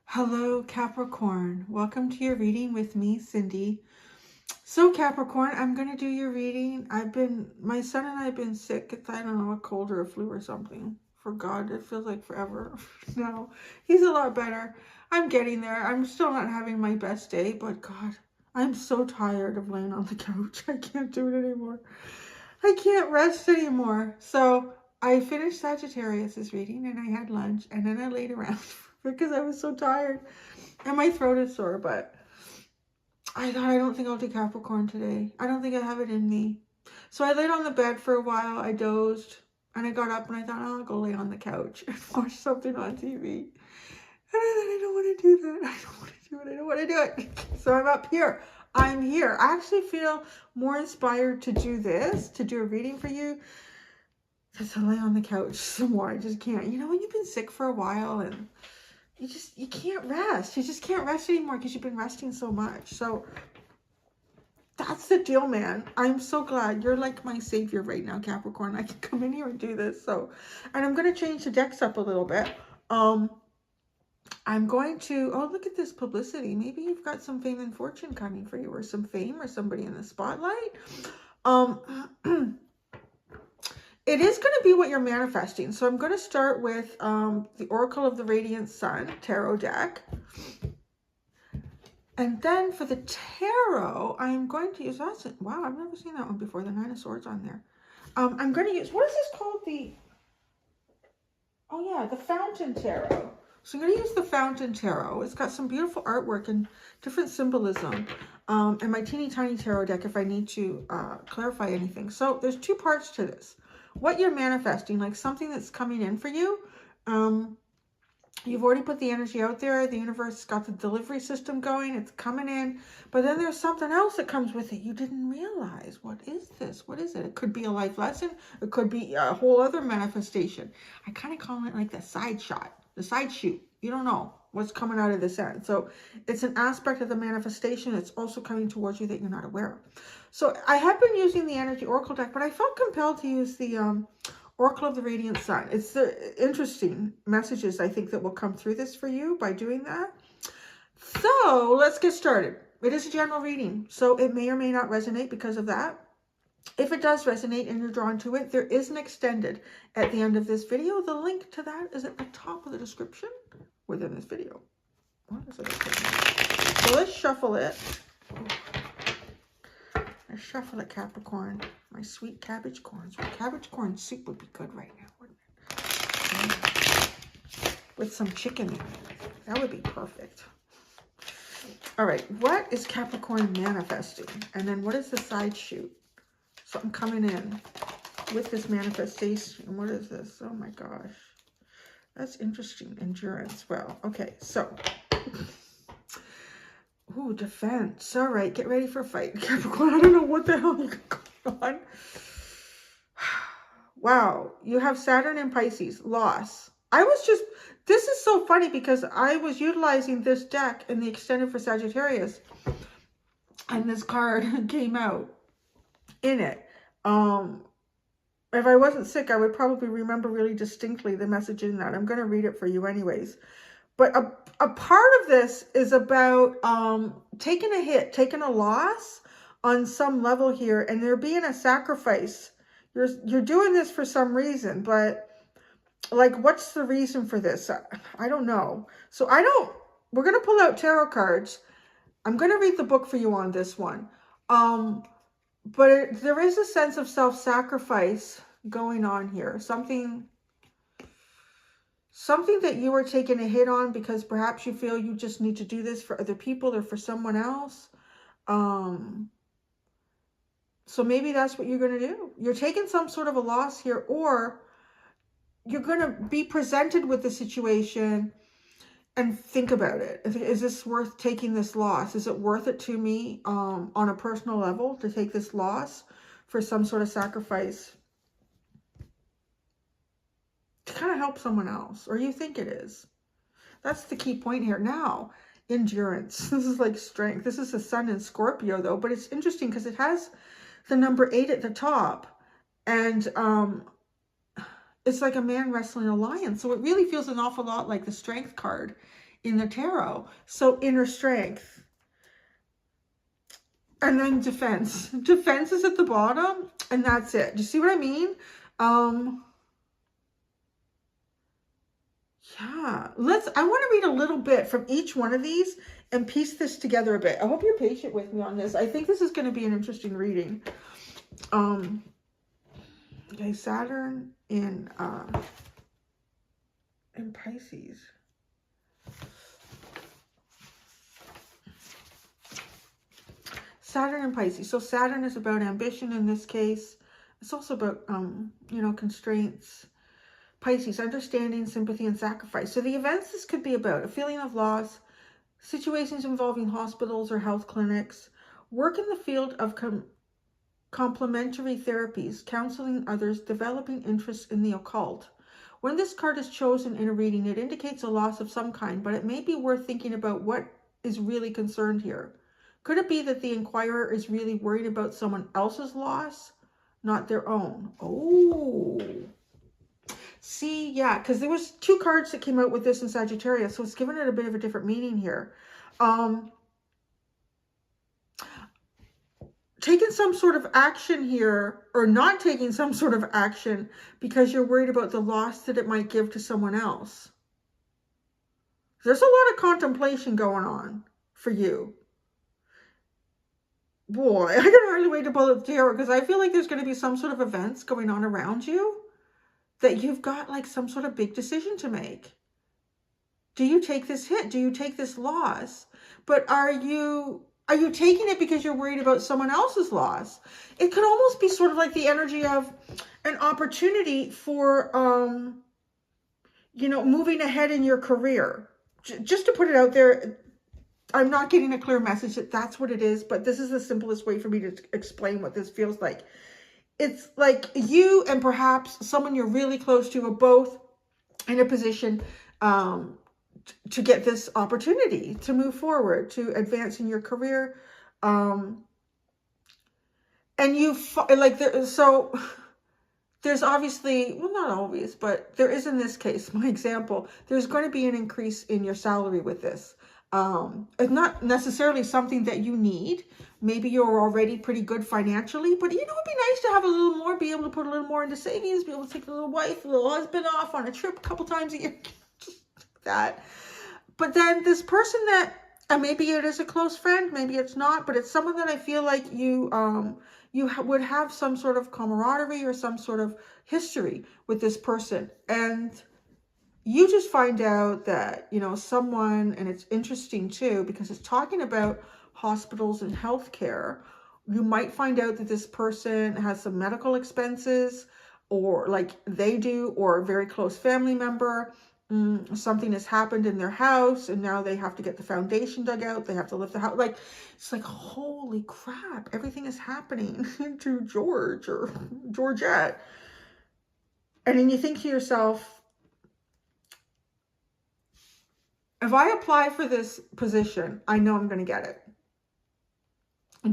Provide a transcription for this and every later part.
Hello, Capricorn. Welcome to your reading with me, Cindy. So, Capricorn, I'm going to do your reading. My son and I have been sick. It's, I don't know, a cold or a flu or something. For God, it feels like forever. No, he's a lot better. I'm getting there. I'm still not having my best day, but God, I'm so tired of laying on the couch. I can't do it anymore. I can't rest anymore. So, I finished Sagittarius's reading and I had lunch and then I laid around because I was so tired and my throat is sore, but I thought I don't think I'll do Capricorn today. I don't think I have it in me. So I laid on the bed for a while. I dozed and I got up and I thought, oh, I'll go lay on the couch and watch something on TV. And I thought, I don't want to do that. I don't want to do it. I don't want to do it. So I'm up here. I'm here. I actually feel more inspired to do this, to do a reading for you, than to lay on the couch some more. I just can't. You know, when you've been sick for a while and you can't rest. You just can't rest anymore because you've been resting so much. So that's the deal, man. I'm so glad you're like my savior right now, Capricorn. I can come in here and do this. So, and I'm going to change the decks up a little bit. I'm going to, oh, look at this publicity. Maybe you've got some fame and fortune coming for you, or some fame, or somebody in the spotlight. It is going to be what you're manifesting. So I'm going to start with the Oracle of the Radiant Sun tarot deck. And then for the tarot, I'm going to use, wow, I've never seen that one before. The Nine of Swords on there. I'm going to use, what is this called? Oh yeah, the Fountain Tarot. So I'm going to use the Fountain Tarot. It's got some beautiful artwork and different symbolism. And my teeny tiny tarot deck if I need to clarify anything. So there's two parts to this. What you're manifesting, like something that's coming in for you. You've already put the energy out there. The universe got the delivery system going. It's coming in. But then there's something else that comes with it. You didn't realize. What is this? What is it? It could be a life lesson. It could be a whole other manifestation. I kind of call it like the side shot, the side shoot. You don't know what's coming out of this end. So it's an aspect of the manifestation. It's also coming towards you that you're not aware of. So I have been using the Energy Oracle deck, but I felt compelled to use the Oracle of the Radiant Sun. It's the interesting messages, I think, that will come through this for you by doing that. So let's get started. It is a general reading, so it may or may not resonate because of that. If it does resonate and you're drawn to it, there is an extended at the end of this video. The link to that is at the top of the description within this video. What is it? So let's shuffle it. I shuffle it, Capricorn. My sweet cabbage corns. Well, cabbage corn soup would be good right now, wouldn't it? With some chicken in it. That would be perfect. All right, what is Capricorn manifesting? And then what is the side shoot? Something coming in with this manifestation. What is this? Oh my gosh. That's interesting. Endurance. Well, okay, so... Ooh, defense. All right, get ready for a fight, Capricorn. I don't know what the hell you got going on. Wow, you have Saturn and Pisces. Loss. This is so funny because I was utilizing this deck in the extended for Sagittarius. And this card came out in it. If I wasn't sick, I would probably remember really distinctly the message in that. I'm going to read it for you anyways. But a part of this is about taking a hit, taking a loss on some level here, and there being a sacrifice. You're doing this for some reason, but like, what's the reason for this? I don't know. So we're going to pull out tarot cards. I'm going to read the book for you on this one. But there is a sense of self-sacrifice going on here. Something that you are taking a hit on because perhaps you feel you just need to do this for other people or for someone else. So maybe that's what you're going to do. You're taking some sort of a loss here, or you're going to be presented with the situation and think about it. Is this worth taking this loss? Is it worth it to me on a personal level to take this loss for some sort of sacrifice? To kind of help someone else, or you think it is. That's the key point here. Now, endurance. This is like strength. This is the sun in Scorpio, though, but it's interesting because it has the number 8 at the top, and it's like a man wrestling a lion. So it really feels an awful lot like the strength card in the tarot. So inner strength. And then defense. Defense is at the bottom, and that's it. Do you see what I mean? Yeah. I want to read a little bit from each one of these and piece this together a bit. I hope you're patient with me on this. I think this is going to be an interesting reading. Okay, Saturn in Pisces. Saturn and Pisces. So Saturn is about ambition in this case. It's also about, you know, constraints. Pisces, understanding, sympathy, and sacrifice. So the events this could be about: a feeling of loss, situations involving hospitals or health clinics, work in the field of complementary therapies, counseling others, developing interest in the occult. When this card is chosen in a reading, it indicates a loss of some kind, but it may be worth thinking about what is really concerned here. Could it be that the inquirer is really worried about someone else's loss, not their own? Oh, see, yeah, because there was 2 cards that came out with this in Sagittarius, so it's given it a bit of a different meaning here. Taking some sort of action here, or not taking some sort of action because you're worried about the loss that it might give to someone else. There's a lot of contemplation going on for you. Boy, I can hardly wait to pull the tarot, because I feel like there's going to be some sort of events going on around you that you've got like some sort of big decision to make. Do you take this hit? Do you take this loss? But are you taking it because you're worried about someone else's loss? It could almost be sort of like the energy of an opportunity for, you know, moving ahead in your career. Just to put it out there, I'm not getting a clear message that that's what it is, but this is the simplest way for me to explain what this feels like. It's like you and perhaps someone you're really close to are both in a position to get this opportunity to move forward, to advance in your career. And you like so there's obviously, well, not always, but there is in this case, my example, there's going to be an increase in your salary with this. It's not necessarily something that you need. Maybe you're already pretty good financially, but you know, it'd be nice to have a little more, be able to put a little more into savings, be able to take a little wife, a little husband off on a trip a couple times a year, just like that. But then this person that, and maybe it is a close friend, maybe it's not, but it's someone that I feel like you would have some sort of camaraderie or some sort of history with this person. And you just find out that, you know, someone, and it's interesting too, because it's talking about hospitals and healthcare. You might find out that this person has some medical expenses, or like they do, or a very close family member. Something has happened in their house and now they have to get the foundation dug out. They have to lift the house. Like, it's like, holy crap, everything is happening to George or Georgette. And then you think to yourself, if I apply for this position, I know I'm going to get it.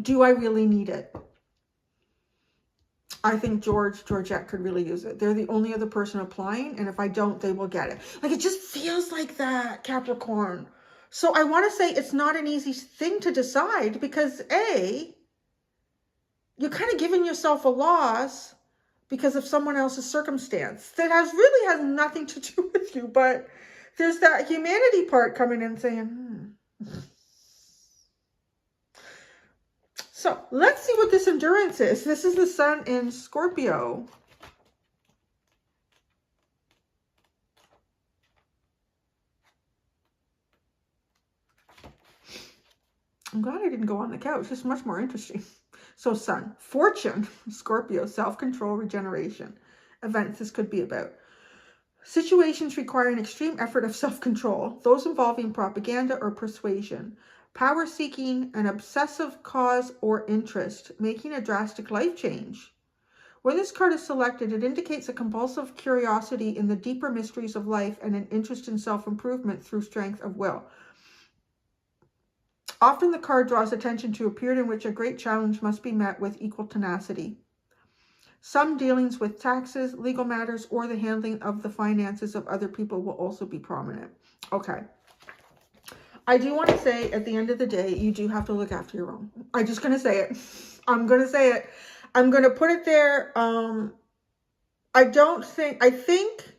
Do I really need it? I think Georgette could really use it. They're the only other person applying, and if I don't, they will get it. Like, it just feels like that, Capricorn. So I want to say it's not an easy thing to decide, because A, you're kind of giving yourself a loss because of someone else's circumstance that really has nothing to do with you, but there's that humanity part coming in saying, So let's see what this endurance is. This is the sun in Scorpio. I'm glad I didn't go on the couch. It's much more interesting. So sun, fortune, Scorpio, self-control, regeneration. Events this could be about. Situations requiring extreme effort of self-control, those involving propaganda or persuasion. Power seeking, an obsessive cause or interest, making a drastic life change. When this card is selected, it indicates a compulsive curiosity in the deeper mysteries of life and an interest in self-improvement through strength of will. Often the card draws attention to a period in which a great challenge must be met with equal tenacity. Some dealings with taxes, legal matters, or the handling of the finances of other people will also be prominent. Okay. I do want to say at the end of the day, you do have to look after your own. I'm just going to say it. I'm going to say it. I'm going to put it there. I think,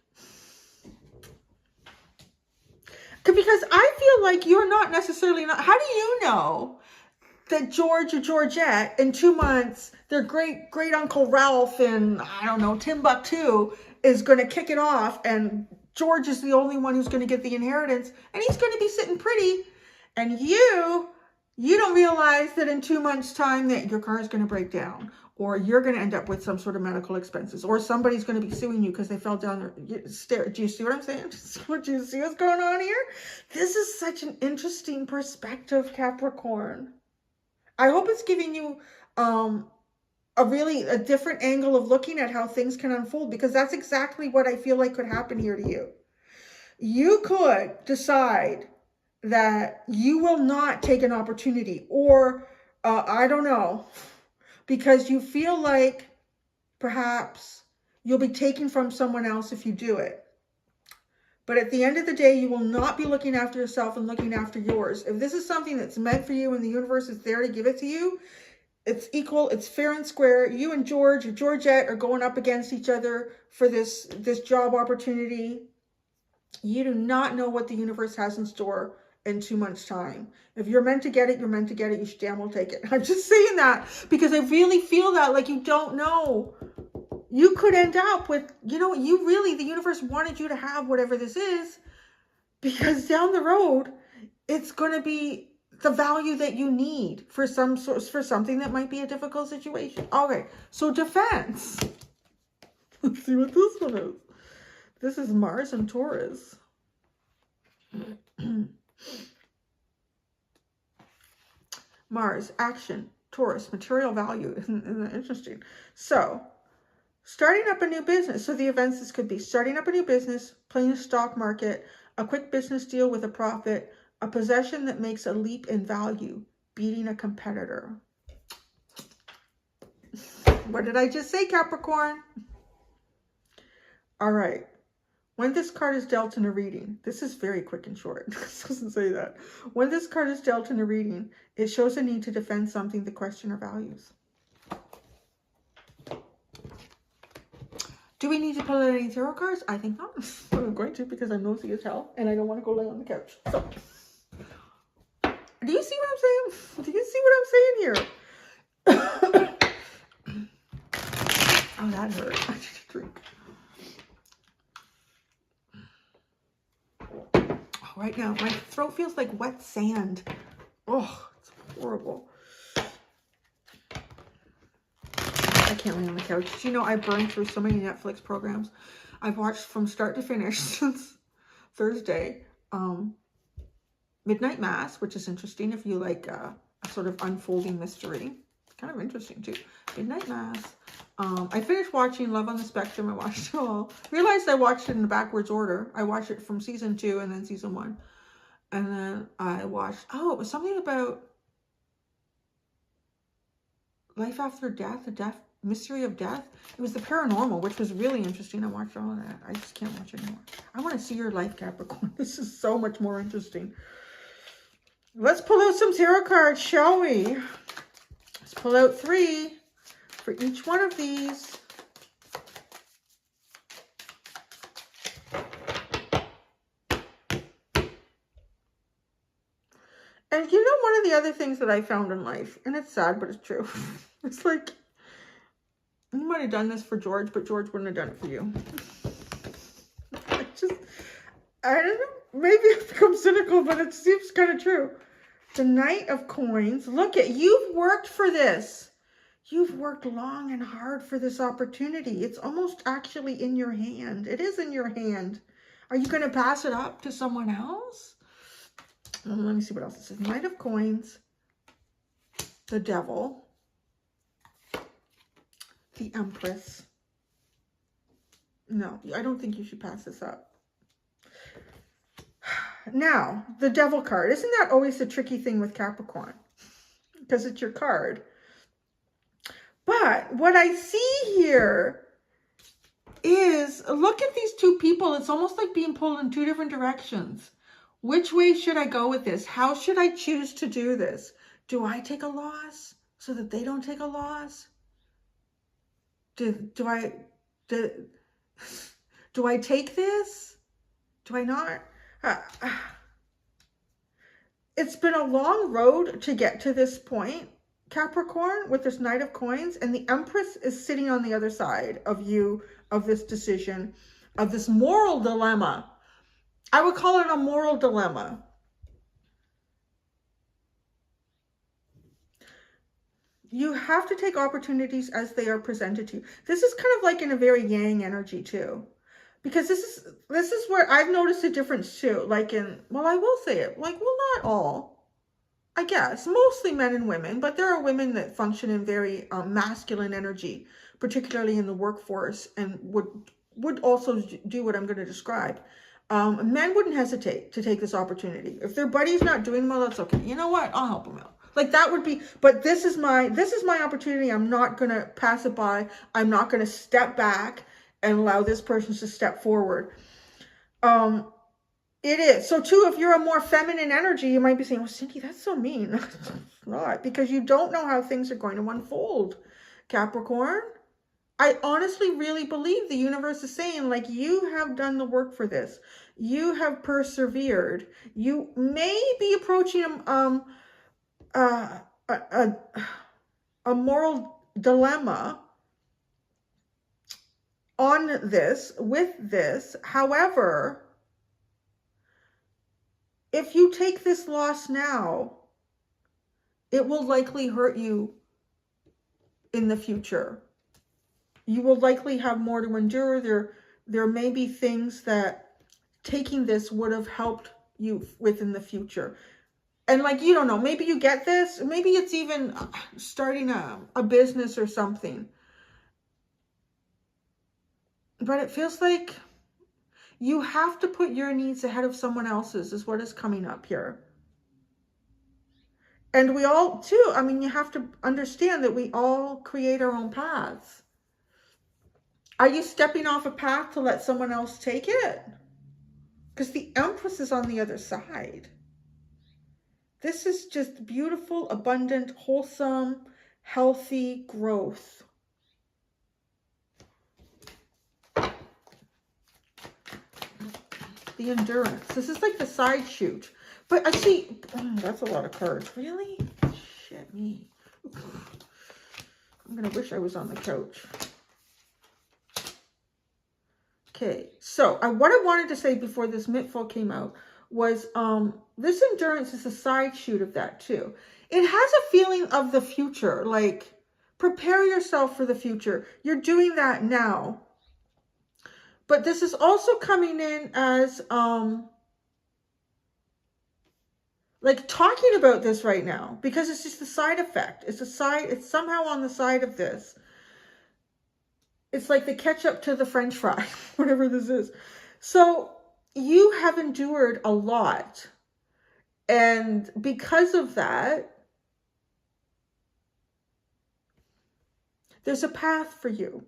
because I feel like you're not necessarily, how do you know that George or Georgette in 2 months, their great uncle Ralph in, I don't know, Timbuktu is going to kick it off, and George is the only one who's going to get the inheritance, and he's going to be sitting pretty, and you don't realize that in 2 months' time that your car is going to break down, or you're going to end up with some sort of medical expenses, or somebody's going to be suing you because they fell down the stair. Do you see what I'm saying? Do you see what's going on here? This is such an interesting perspective, Capricorn. I hope it's giving you a different angle of looking at how things can unfold, because that's exactly what I feel like could happen here to you. You could decide that you will not take an opportunity, or I don't know, because you feel like perhaps you'll be taken from someone else if you do it. But at the end of the day, you will not be looking after yourself and looking after yours. If this is something that's meant for you and the universe is there to give it to you, it's equal, it's fair and square. You and George or Georgette are going up against each other for this job opportunity. You do not know what the universe has in store in 2 months' time. If you're meant to get it, you're meant to get it. You should damn well take it. I'm just saying that because I really feel that, like, you don't know. You could end up with, the universe wanted you to have whatever this is, because down the road, it's going to be the value that you need for something that might be a difficult situation. Okay, so defense. Let's see what this one is. This is Mars and Taurus. Mars, action. Taurus, material value. Isn't that interesting? So, starting up a new business. So the events this could be starting up a new business, playing the stock market, a quick business deal with a profit, a possession that makes a leap in value, beating a competitor. What did I just say, Capricorn? All right. When this card is dealt in a reading, this is very quick and short. This doesn't say that. When this card is dealt in a reading, it shows a need to defend something the questioner values. Do we need to pull out any tarot cards? I think not. I'm going to, because I'm nosy as hell and I don't want to go lay on the couch. So, do you see what I'm saying? Do you see what I'm saying here? Oh, that hurt. I need to drink. Oh, right now, my throat feels like wet sand. Oh, it's horrible. I can't lay on the couch. Do you know I burned through so many Netflix programs? I've watched from start to finish since Thursday. Midnight Mass, which is interesting if you like a sort of unfolding mystery. It's kind of interesting too. Midnight Mass. I finished watching Love on the Spectrum. I watched it all. Realized I watched it in the backwards order. I watched it from season 2 and then season 1. And then I watched, it was something about life after death, mystery of death. It was the paranormal, which was really interesting. I watched all of that. I just can't watch it anymore. I want to see your life, Capricorn. This is so much more interesting. Let's pull out some tarot cards, shall we? Let's pull out 3 for each one of these. And you know, one of the other things that I found in life, and it's sad, but it's true. It's like, you might have done this for George, but George wouldn't have done it for you. I don't know, maybe I've become cynical, but it seems kind of true. The Knight of Coins. Look at, you've worked for this. You've worked long and hard for this opportunity. It's almost actually in your hand. It is in your hand. Are you going to pass it up to someone else? Let me see what else it says. Knight of Coins. The Devil. The Empress. No, I don't think you should pass this up. Now, the Devil card. Isn't that always the tricky thing with Capricorn? Because it's your card. But what I see here is, look at these two people. It's almost like being pulled in 2 different directions. Which way should I go with this? How should I choose to do this? Do I take a loss so that they don't take a loss? Do I take this? Do I not? It's been a long road to get to this point, Capricorn, with this Knight of Coins, and the Empress is sitting on the other side of you, of this decision, of this moral dilemma. I would call it a moral dilemma. You have to take opportunities as they are presented to you. This is kind of like in a very yang energy too. Because this is where I've noticed a difference too. Like in, well, I will say it, like, well, not all, I guess, mostly men and women, but there are women that function in very masculine energy, particularly in the workforce, and would also do what I'm going to describe. Men wouldn't hesitate to take this opportunity. If their buddy's not doing well, that's okay. You know what? I'll help them out. Like that would be, but this is my opportunity. I'm not going to pass it by. I'm not going to step back and allow this person to step forward. It is. So too, if you're a more feminine energy, you might be saying, well, Cindy, that's so mean. Not, because you don't know how things are going to unfold, Capricorn. I honestly really believe the universe is saying, like, you have done the work for this. You have persevered. You may be approaching a moral dilemma on this, with this. However, if you take this loss now, it will likely hurt you in the future. You will likely have more to endure. There may be things that taking this would have helped you with in the future. And like, you don't know, maybe you get this, maybe it's even starting a business or something. But it feels like you have to put your needs ahead of someone else's, is what is coming up here. And we all too, I mean, you have to understand that we all create our own paths. Are you stepping off a path to let someone else take it? Because the Empress is on the other side. This is just beautiful, abundant, wholesome, healthy growth. The Endurance. This is like the side shoot. But I see, that's a lot of cards. Really? Shit me. I'm going to wish I was on the couch. Okay, so what I wanted to say before this Mitfall came out was this Endurance is a side shoot of that too. It has a feeling of the future, like prepare yourself for the future. You're doing that now. But this is also coming in as like talking about this right now, because it's just a side effect. It's somehow on the side of this. It's like the ketchup to the French fry, whatever this is. So you have endured a lot. And because of that, there's a path for you.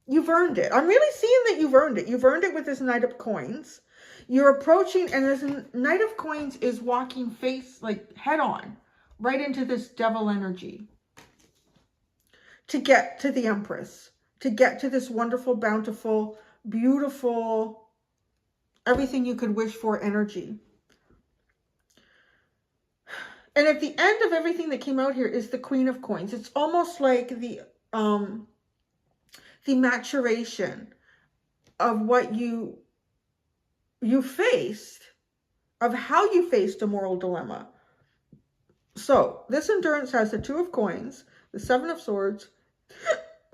You've earned it. I'm really seeing that you've earned it. You've earned it with this Knight of Coins. You're approaching, and this Knight of Coins is walking face, like head on, right into this devil energy to get to the Empress. To get to this wonderful, bountiful, beautiful, everything you could wish for energy. And at the end of everything that came out here is the Queen of Coins. It's almost like the maturation of what you faced, of how you faced a moral dilemma. So this Endurance has the Two of Coins, the Seven of Swords,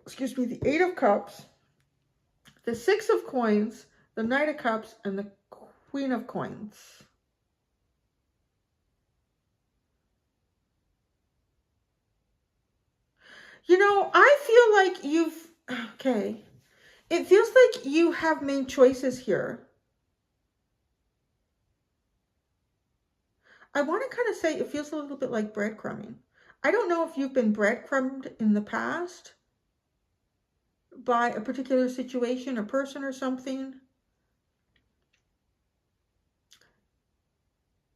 excuse me, the Eight of Cups, the Six of Coins, the Knight of Cups, and the Queen of Coins. You know, I feel like it feels like you have made choices here. I want to kind of say it feels a little bit like breadcrumbing. I don't know if you've been breadcrumbed in the past by a particular situation or person or something.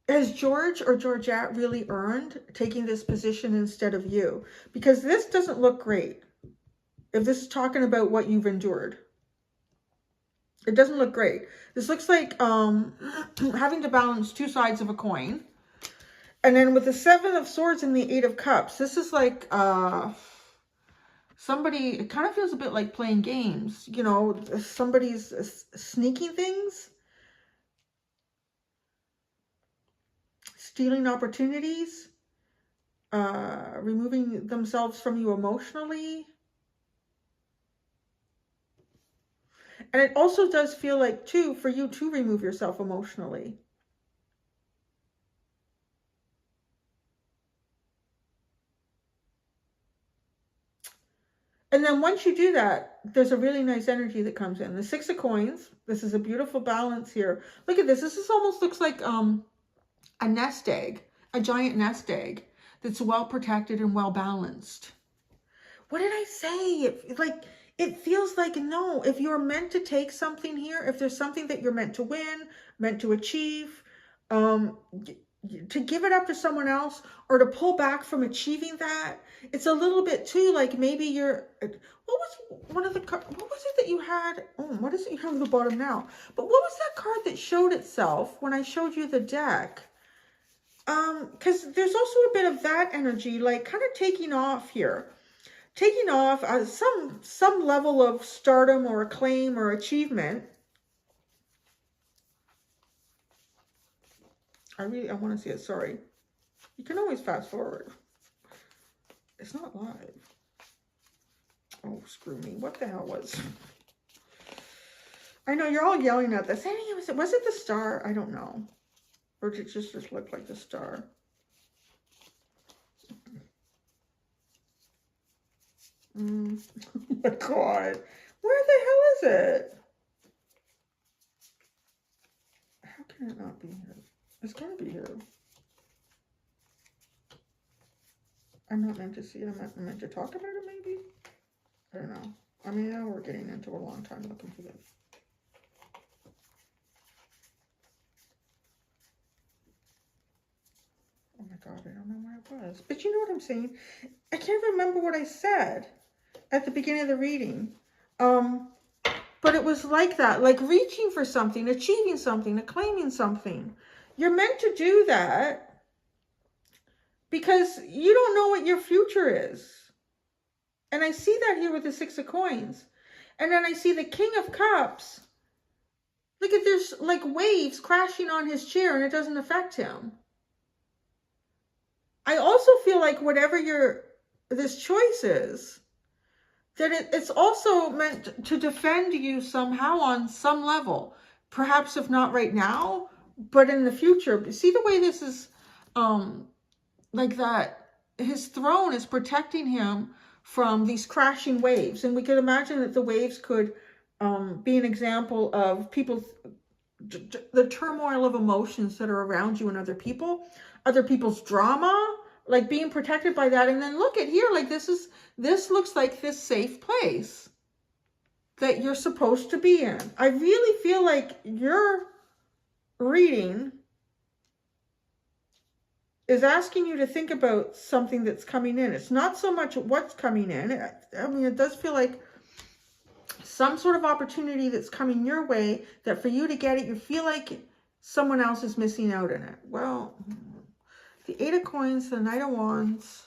has George or Georgette really earned taking this position instead of you? Because this doesn't look great. If this is talking about what you've endured, it doesn't look great. This looks like having to balance two sides of a coin. And then with the Seven of Swords and the Eight of Cups, this is like somebody, it kind of feels a bit like playing games. You know, somebody's sneaking things, stealing opportunities, removing themselves from you emotionally. And it also does feel like, too, for you to remove yourself emotionally. And then once you do that, there's a really nice energy that comes in. The Six of Coins, this is a beautiful balance here. Look at this. This almost looks like a nest egg, a giant nest egg that's well protected and well balanced. What did I say? It feels like, no, if you're meant to take something here, if there's something that you're meant to win, meant to achieve, to give it up to someone else or to pull back from achieving that, it's a little bit too like maybe you're, what was it that you had? Oh, what is it you have at the bottom now? But what was that card that showed itself when I showed you the deck? Because there's also a bit of that energy, like kind of taking off here. Taking off some level of stardom or acclaim or achievement. I want to see it. Sorry. You can always fast forward. It's not live. Oh, screw me. What the hell was... I know, you're all yelling at this. Was it the star? I don't know. Or did it just look like the star? Oh my God. Where the hell is it? How can it not be here? It's gotta be here. I'm not meant to see it. I'm meant to talk about it, maybe? I don't know. I mean, now we're getting into a long time looking for this. Oh my God, I don't know where it was. But you know what I'm saying? I can't remember what I said at the beginning of the reading. But it was like that, like reaching for something, achieving something, acclaiming something. You're meant to do that because you don't know what your future is. And I see that here with the Six of Coins. And then I see the King of Cups. Look at, there's like waves crashing on his chair and it doesn't affect him. I also feel like whatever this choice is, that it's also meant to defend you somehow on some level. Perhaps if not right now, but in the future. See the way this is like that. His throne is protecting him from these crashing waves. And we could imagine that the waves could be an example of the turmoil of emotions that are around you and other people's drama, like being protected by that. And then look at here, like this looks like this safe place that you're supposed to be in. I really feel like your reading is asking you to think about something that's coming in. It's not so much what's coming in. I mean, it does feel like some sort of opportunity that's coming your way that for you to get it, you feel like someone else is missing out on it. Well, the Eight of Coins, the Knight of Wands.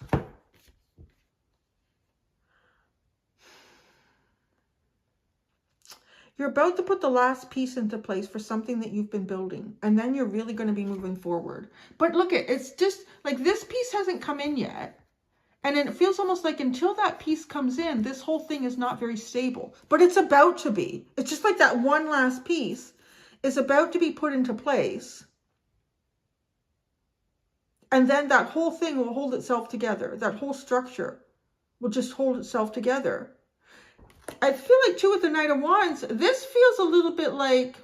You're about to put the last piece into place for something that you've been building. And then you're really going to be moving forward. But look, it's just like this piece hasn't come in yet. And it feels almost like until that piece comes in, this whole thing is not very stable. But it's about to be. It's just like that one last piece is about to be put into place. And then that whole thing will hold itself together. That whole structure will just hold itself together. I feel like, too, with the Knight of Wands, this feels a little bit like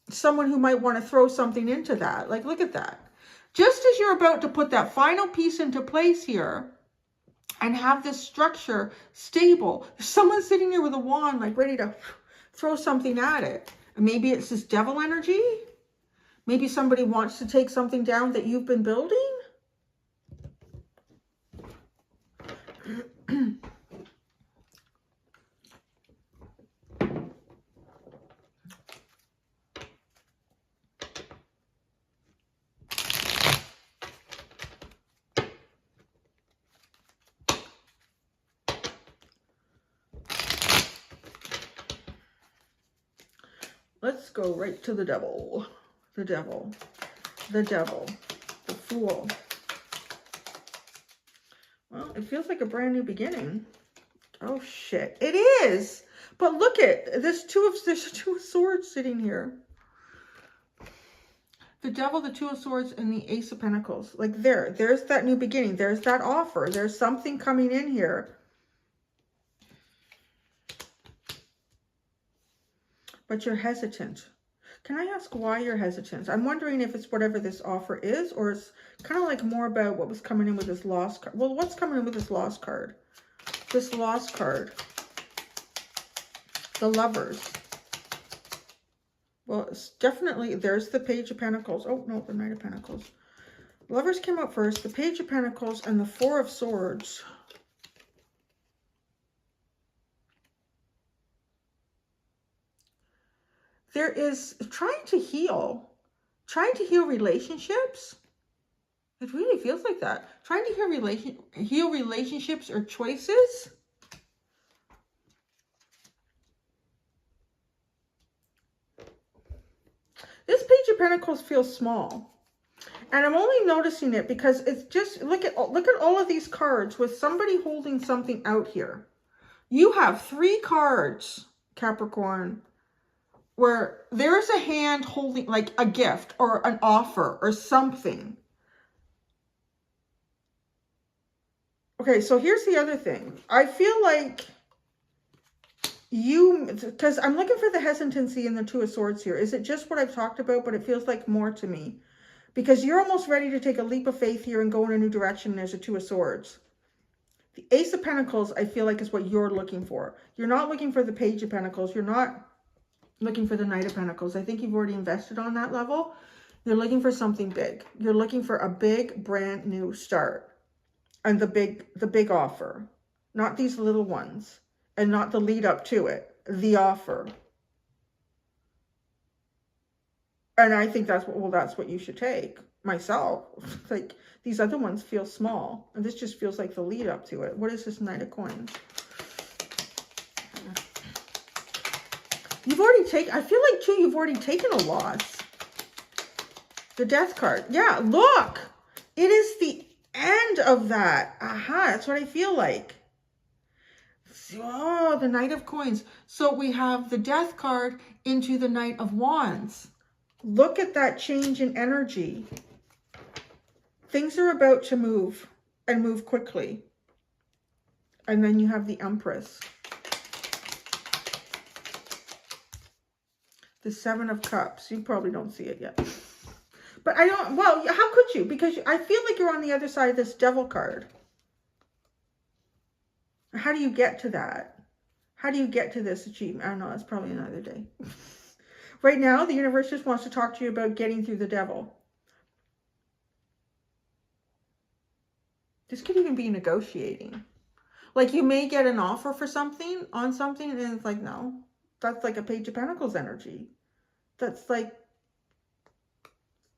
someone who might want to throw something into that. Like, look at that. Just as you're about to put that final piece into place here and have this structure stable, there's someone sitting here with a wand, like ready to throw something at it. And maybe it's this devil energy. Maybe somebody wants to take something down that you've been building. Let's go right to the devil. The devil. The devil. The fool. Well, it feels like a brand new beginning. Oh, shit. It is. But look at, there's two of swords sitting here. The devil, the two of swords, and the ace of pentacles. Like there's that new beginning. There's that offer. There's something coming in here. But you're hesitant. Can I ask why you're hesitant? I'm wondering if it's whatever this offer is, or it's kind of like more about what was coming in with this lost card. Well, what's coming in with this lost card? This lost card. The lovers. Well, it's definitely, there's the page of pentacles. Oh, no, the knight of pentacles. Lovers came up first. The page of pentacles and the four of swords. There is trying to heal relationships. It really feels like that. Trying to heal relationships or choices. This page of pentacles feels small. And I'm only noticing it because it's just, look at all of these cards with somebody holding something out here. You have 3 cards, Capricorn, where there's a hand holding like a gift or an offer or something. Okay, so here's the other thing. I feel like because I'm looking for the hesitancy in the two of swords here. Is it just what I've talked about, but it feels like more to me? Because you're almost ready to take a leap of faith here and go in a new direction. And there's a two of swords. The ace of pentacles, I feel like, is what you're looking for. You're not looking for the page of pentacles. You're not looking for the knight of pentacles. I think you've already invested on that level. You're looking for something big. You're looking for a big, brand new start. And the big offer. Not these little ones. And not the lead up to it. The offer. And I think that's what you should take. Myself. Like, these other ones feel small. And this just feels like the lead up to it. What is this Knight of Coins? You've already taken, I feel like too, you've already taken a loss. The Death card. Yeah, look. It is the end of that. Aha, that's what I feel like. Oh, the Knight of Coins. So we have the Death card into the Knight of Wands. Look at that change in energy. Things are about to move and move quickly. And then you have the Empress. The Seven of Cups. You probably don't see it yet. But I don't, well, how could you? Because I feel like you're on the other side of this Devil card. How do you get to that? How do you get to this achievement? I don't know. That's probably another day. Right now, the universe just wants to talk to you about getting through the Devil. This could even be negotiating. Like, you may get an offer for something, on something, and it's like, no. That's like a Page of Pentacles energy. That's like,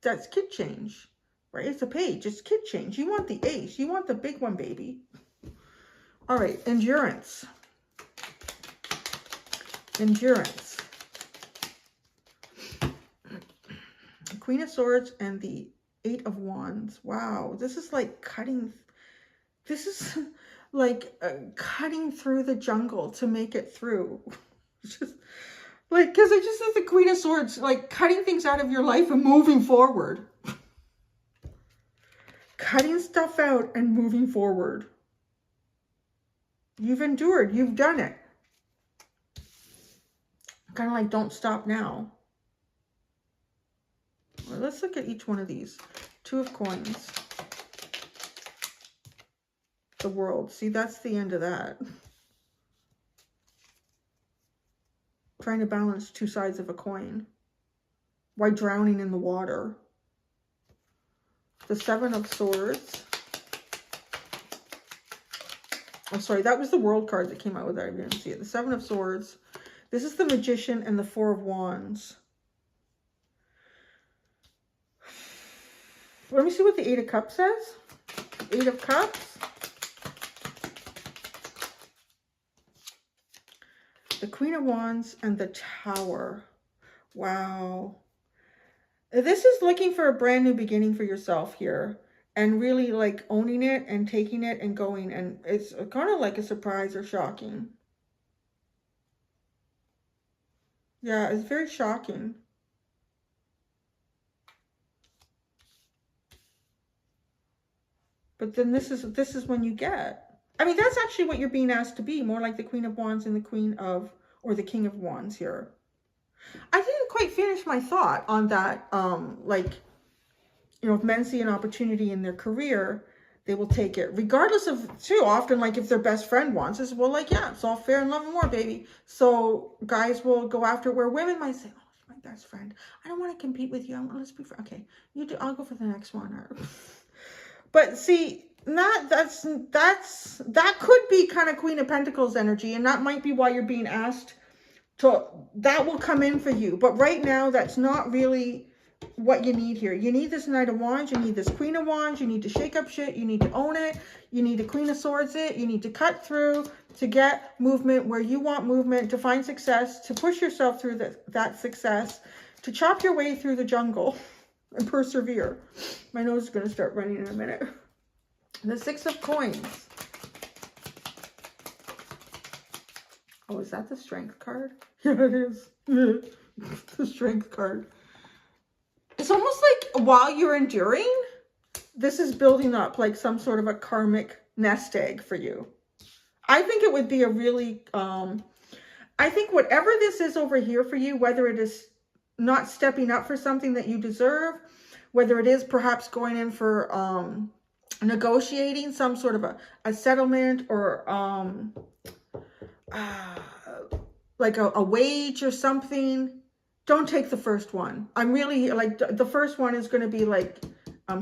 that's kid change, right? It's a page, it's kid change. You want the ace, you want the big one, baby. All right, endurance. Endurance. The Queen of Swords and the Eight of Wands. Wow, this is like cutting, this is like cutting through the jungle to make it through. Just like, because I just said the Queen of Swords, like cutting things out of your life and moving forward. Cutting stuff out and moving forward. You've endured. You've done it. Kind of like, don't stop now. Well, let's look at each one of these. Two of Coins. The World. See, that's the end of that. Trying to balance two sides of a coin. Why drowning in the water? The Seven of Swords. Oh, sorry, that was the World card that came out with that. I didn't see it. The Seven of Swords. This is the Magician and the Four of Wands. Let me see what the Eight of Cups says. Eight of Cups. The Queen of Wands and the Tower. Wow. This is looking for a brand new beginning for yourself here. And really like owning it and taking it and going. And it's kind of like a surprise or shocking. Yeah, it's very shocking. But then this is when you get. I mean, that's actually what you're being asked to be. More like the Queen of Wands and the Queen of, or the King of Wands here. I didn't quite finish my thought on that. Like, you know, if men see an opportunity in their career, they will take it. Regardless of, too, often, like, if their best friend wants it, well, like, yeah, it's all fair and love and war, baby. So guys will go after it, where women might say, oh, she's my best friend. I don't want to compete with you. Let's be friends. Okay, you do. I'll go for the next one. But see, that could be kind of Queen of Pentacles energy, and that might be why you're being asked to, that will come in for you. But right now, that's not really what you need here. You need this Knight of Wands, you need this Queen of Wands, you need to shake up shit, you need to own it, you need to Queen of Swords it, you need to cut through to get movement where you want movement, to find success, to push yourself through that success, to chop your way through the jungle and persevere. My nose is going to start running in a minute. The Six of Coins. Oh, is that the Strength card? Yeah, it is. The Strength card. It's almost like while you're enduring, this is building up like some sort of a karmic nest egg for you. I think it would be a really, I think whatever this is over here for you, whether it is not stepping up for something that you deserve, whether it is perhaps going in for negotiating some sort of a settlement or like a wage or something, don't take the first one. I'm really like, the first one is going to be like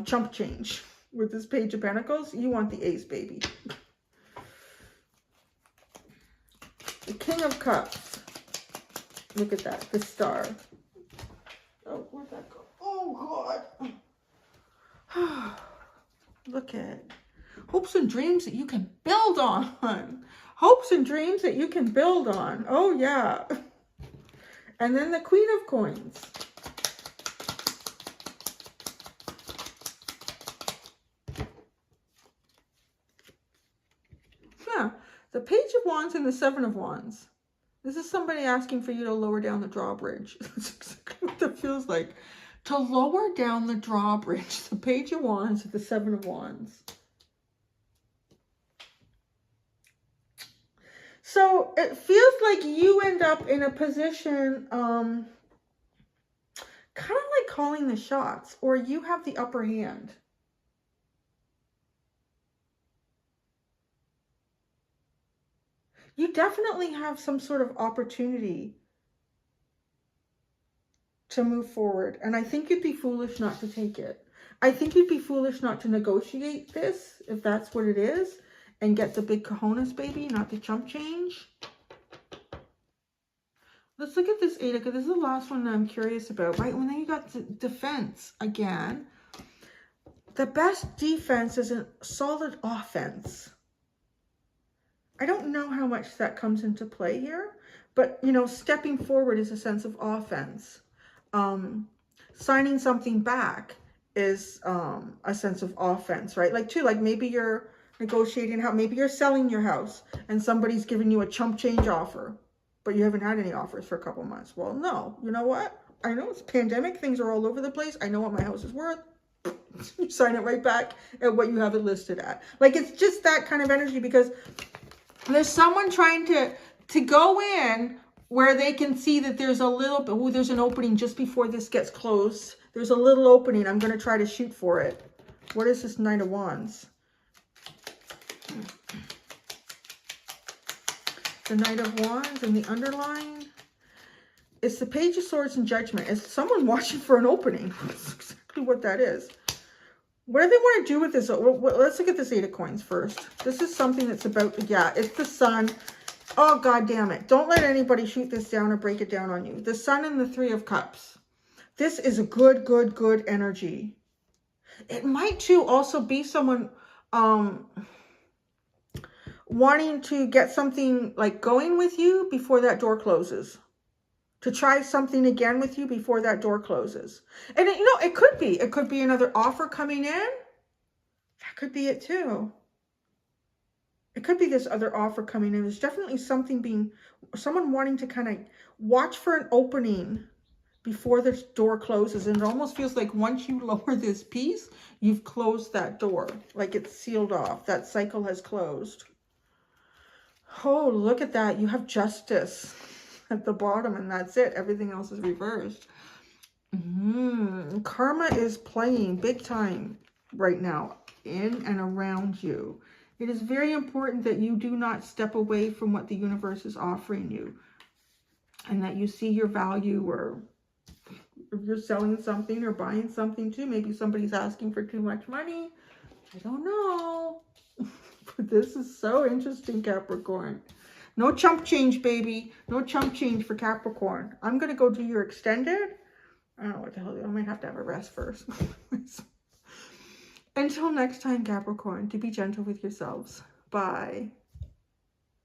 chump change with this Page of Pentacles. You want the ace, baby. The King of Cups. Look at that, the Star. Oh, where'd that go? Oh, God. Look at hopes and dreams that you can build on. Hopes and dreams that you can build on. Oh, yeah. And then the Queen of Coins. Yeah. The Page of Wands and the Seven of Wands. This is somebody asking for you to lower down the drawbridge. That's exactly what that feels like. To lower down the drawbridge. The Page of Wands and the Seven of Wands. So it feels like you end up in a position, kind of like calling the shots, or you have the upper hand. You definitely have some sort of opportunity to move forward. And I think you'd be foolish not to take it. I think you'd be foolish not to negotiate this, if that's what it is, and get the big cojones, baby, not the chump change. Let's look at this Eight of Cups. This is the last one that I'm curious about, right? When then you got the defense again. The best defense is a solid offense. I don't know how much that comes into play here, but, you know, stepping forward is a sense of offense. Signing something back is a sense of offense, right? Like, too, like maybe you're negotiating how, maybe you're selling your house and somebody's giving you a chump change offer, but you haven't had any offers for a couple months. Well, no, you know what? I know it's a pandemic. Things are all over the place. I know what my house is worth. You sign it right back at what you have it listed at. Like, it's just that kind of energy, because there's someone trying to go in where they can see that there's a little bit, oh, there's an opening just before this gets closed. There's a little opening. I'm going to try to shoot for it. What is this Knight of Wands? The Knight of Wands and the underline. It's the Page of Swords and Judgment. It's someone watching for an opening. That's exactly what that is. What do they want to do with this? Let's look at this 8 of Coins first. This is something that's about, yeah, it's the Sun. Oh, God damn it. Don't let anybody shoot this down or break it down on you. The Sun and the 3 of Cups. This is a good, good, good energy. It might, too, also be someone wanting to get something, like, going with you before that door closes. To try something again with you before that door closes. And, you know, it could be. It could be another offer coming in. That could be it, too. It could be this other offer coming in. There's definitely someone wanting to kind of watch for an opening before this door closes. And it almost feels like once you lower this piece, you've closed that door. Like it's sealed off. That cycle has closed. Oh, look at that. You have Justice at the bottom, and that's it. Everything else is reversed. Karma is playing big time right now in and around you. It is very important that you do not step away from what the universe is offering you, and that you see your value, or if you're selling something or buying something too. Maybe somebody's asking for too much money. I don't know. But this is so interesting, Capricorn. No chump change, baby. No chump change for Capricorn. I'm going to go do your extended. I don't know what the hell. I might have to have a rest first. Until next time, Capricorn, to be gentle with yourselves. Bye.